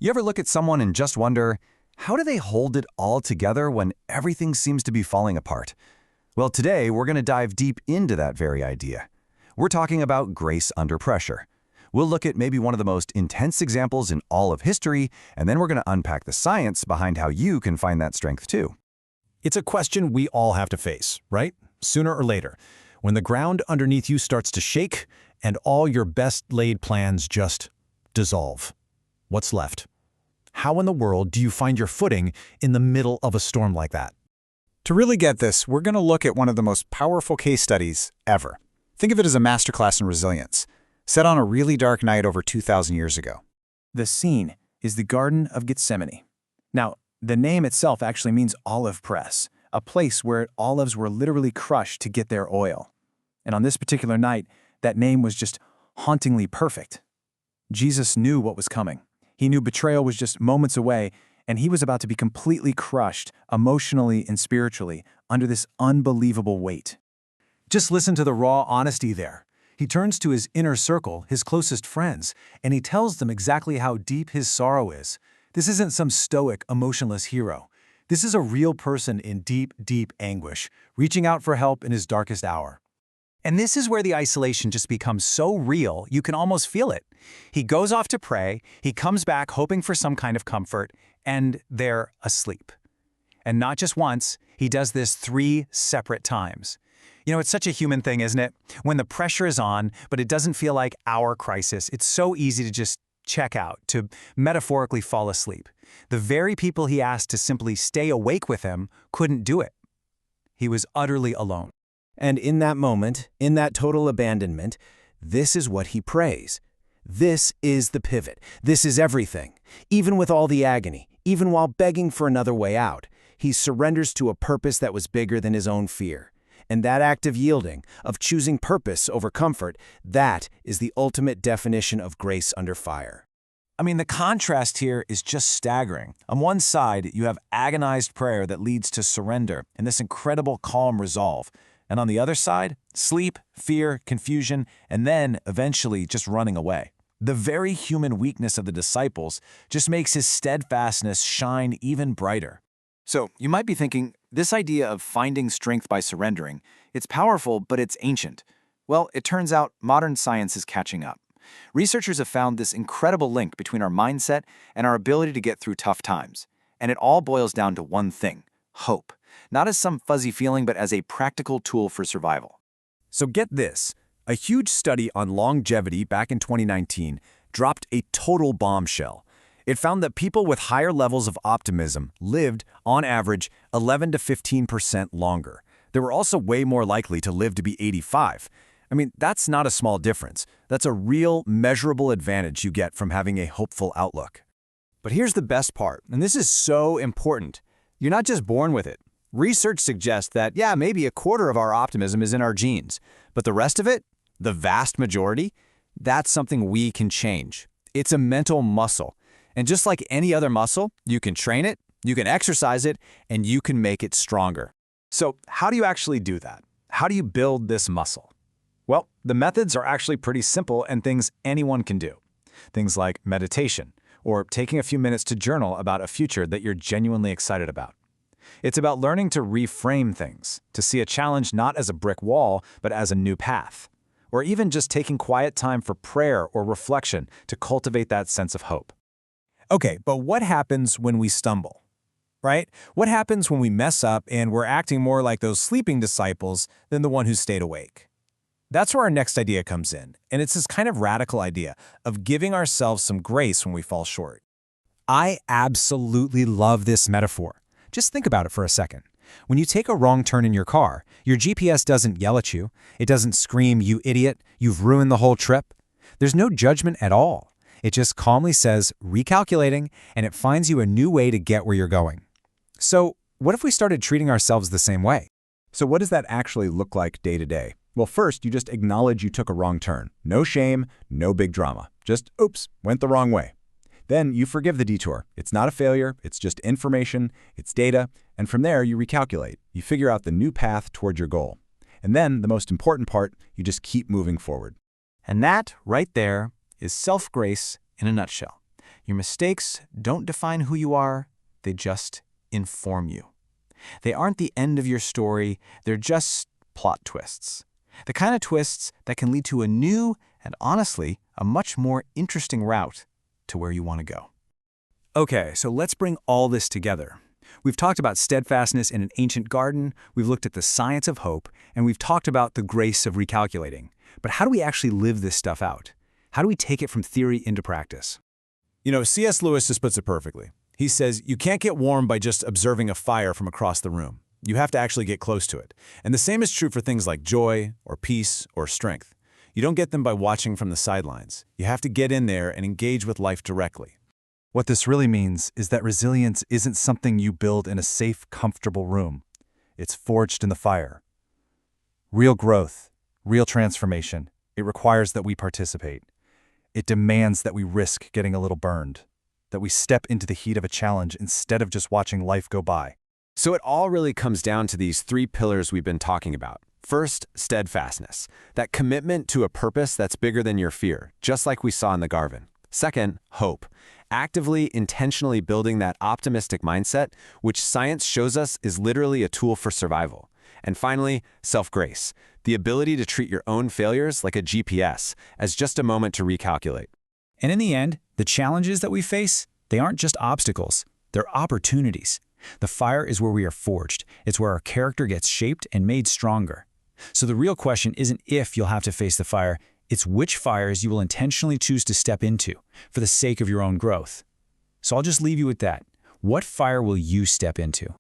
You ever look at someone and just wonder, how do they hold it all together when everything seems to be falling apart? Well, today we're going to dive deep into that very idea. We're talking about grace under pressure. We'll look at maybe one of the most intense examples in all of history, and then we're going to unpack the science behind how you can find that strength too. It's a question we all have to face, right? Sooner or later, when the ground underneath you starts to shake and all your best-laid plans just dissolve. What's left? How in the world do you find your footing in the middle of a storm like that? To really get this, we're going to look at one of the most powerful case studies ever. Think of it as a masterclass in resilience, set on a really dark night over 2,000 years ago. The scene is the Garden of Gethsemane. Now, the name itself actually means olive press, a place where olives were literally crushed to get their oil. And on this particular night, that name was just hauntingly perfect. Jesus knew what was coming. He knew betrayal was just moments away, and he was about to be completely crushed, emotionally and spiritually, under this unbelievable weight. Just listen to the raw honesty there. He turns to his inner circle, his closest friends, and he tells them exactly how deep his sorrow is. This isn't some stoic, emotionless hero. This is a real person in deep, deep anguish, reaching out for help in his darkest hour. And this is where the isolation just becomes so real, you can almost feel it. He goes off to pray, he comes back hoping for some kind of comfort, and they're asleep. And not just once, he does this 3 separate times. You know, it's such a human thing, isn't it? When the pressure is on, but it doesn't feel like our crisis, it's so easy to just check out, to metaphorically fall asleep. The very people he asked to simply stay awake with him couldn't do it. He was utterly alone. And in that moment, in that total abandonment, this is what he prays. This is the pivot. This is everything. Even with all the agony, even while begging for another way out, he surrenders to a purpose that was bigger than his own fear. And that act of yielding, of choosing purpose over comfort, that is the ultimate definition of grace under fire. I mean, the contrast here is just staggering. On one side, you have agonized prayer that leads to surrender and this incredible calm resolve. And on the other side, sleep, fear, confusion, and then, eventually, just running away. The very human weakness of the disciples just makes his steadfastness shine even brighter. So, you might be thinking, this idea of finding strength by surrendering, it's powerful, but it's ancient. Well, it turns out modern science is catching up. Researchers have found this incredible link between our mindset and our ability to get through tough times. And it all boils down to one thing: hope. Not as some fuzzy feeling, but as a practical tool for survival. So get this, a huge study on longevity back in 2019 dropped a total bombshell. It found that people with higher levels of optimism lived, on average, 11 to 15% longer. They were also way more likely to live to be 85. I mean, that's not a small difference. That's a real, measurable advantage you get from having a hopeful outlook. But here's the best part, and this is so important. You're not just born with it. Research suggests that, yeah, maybe a quarter of our optimism is in our genes, but the rest of it, the vast majority, that's something we can change. It's a mental muscle. And just like any other muscle, you can train it, you can exercise it, and you can make it stronger. So how do you actually do that? How do you build this muscle? Well, the methods are actually pretty simple and things anyone can do. Things like meditation, or taking a few minutes to journal about a future that you're genuinely excited about. It's about learning to reframe things, to see a challenge not as a brick wall, but as a new path. Or even just taking quiet time for prayer or reflection to cultivate that sense of hope. Okay, but what happens when we stumble? Right? What happens when we mess up and we're acting more like those sleeping disciples than the one who stayed awake? That's where our next idea comes in, and it's this kind of radical idea of giving ourselves some grace when we fall short. I absolutely love this metaphor. Just think about it for a second. When you take a wrong turn in your car, your GPS doesn't yell at you. It doesn't scream, "You idiot, you've ruined the whole trip." There's no judgment at all. It just calmly says, recalculating, and it finds you a new way to get where you're going. So, what if we started treating ourselves the same way? So what does that actually look like day to day? Well, first, you just acknowledge you took a wrong turn. No shame, no big drama. Just, oops, went the wrong way. Then you forgive the detour. It's not a failure, it's just information, it's data, and from there you recalculate. You figure out the new path toward your goal. And then, the most important part, you just keep moving forward. And that, right there, is self-grace in a nutshell. Your mistakes don't define who you are, they just inform you. They aren't the end of your story, they're just plot twists. The kind of twists that can lead to a new and honestly, a much more interesting route to where you want to go. Okay, so let's bring all this together. We've talked about steadfastness in an ancient garden, we've looked at the science of hope, and we've talked about the grace of recalculating. But how do we actually live this stuff out? How do we take it from theory into practice? You know, C.S. Lewis just puts it perfectly. He says, you can't get warm by just observing a fire from across the room. You have to actually get close to it. And the same is true for things like joy, or peace, or strength. You don't get them by watching from the sidelines. You have to get in there and engage with life directly. What this really means is that resilience isn't something you build in a safe, comfortable room. It's forged in the fire. Real growth, real transformation, it requires that we participate. It demands that we risk getting a little burned, that we step into the heat of a challenge instead of just watching life go by. So it all really comes down to these three pillars we've been talking about. First, steadfastness, that commitment to a purpose that's bigger than your fear, just like we saw in the garden. Second, hope, actively, intentionally building that optimistic mindset, which science shows us is literally a tool for survival. And finally, self-grace, the ability to treat your own failures like a GPS, as just a moment to recalculate. And in the end, the challenges that we face, they aren't just obstacles, they're opportunities. The fire is where we are forged. It's where our character gets shaped and made stronger. So the real question isn't if you'll have to face the fire, it's which fires you will intentionally choose to step into for the sake of your own growth. So I'll just leave you with that. What fire will you step into?